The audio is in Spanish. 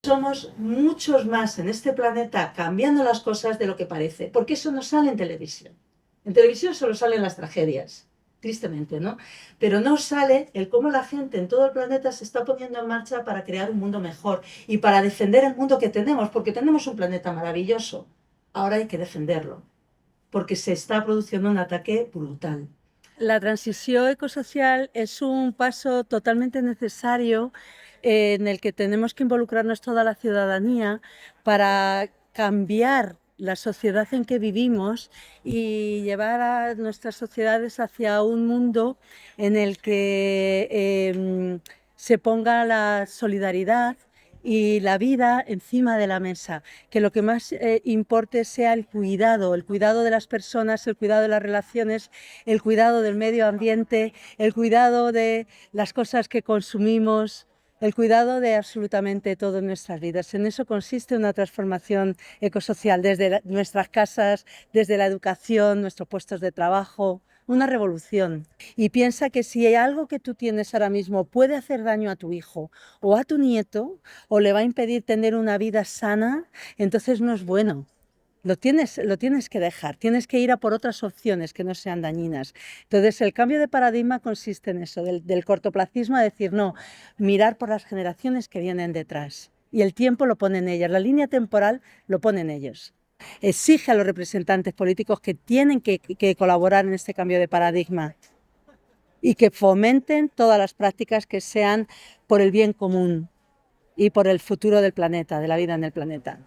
Somos muchos más en este planeta cambiando las cosas de lo que parece, porque eso no sale en televisión. En televisión solo salen las tragedias, tristemente, ¿no? Pero no sale el cómo la gente en todo el planeta se está poniendo en marcha para crear un mundo mejor y para defender el mundo que tenemos, porque tenemos un planeta maravilloso. Ahora hay que defenderlo, porque se está produciendo un ataque brutal. La transición ecosocial es un paso totalmente necesario en el que tenemos que involucrarnos toda la ciudadanía para cambiar la sociedad en que vivimos y llevar a nuestras sociedades hacia un mundo en el que se ponga la solidaridad y la vida encima de la mesa, que lo que más importe sea el cuidado de las personas, el cuidado de las relaciones, el cuidado del medio ambiente, el cuidado de las cosas que consumimos, el cuidado de absolutamente todo en nuestras vidas. En eso consiste una transformación ecosocial desde nuestras casas, desde la educación, nuestros puestos de trabajo, una revolución. Y piensa que si hay algo que tú tienes ahora mismo puede hacer daño a tu hijo o a tu nieto o le va a impedir tener una vida sana, entonces no es bueno. Lo tienes que dejar, tienes que ir a por otras opciones que no sean dañinas. Entonces, el cambio de paradigma consiste en eso, del cortoplacismo a decir, no, mirar por las generaciones que vienen detrás. Y el tiempo lo ponen ellas, la línea temporal lo ponen ellos. Exige a los representantes políticos que tienen que colaborar en este cambio de paradigma y que fomenten todas las prácticas que sean por el bien común y por el futuro del planeta, de la vida en el planeta.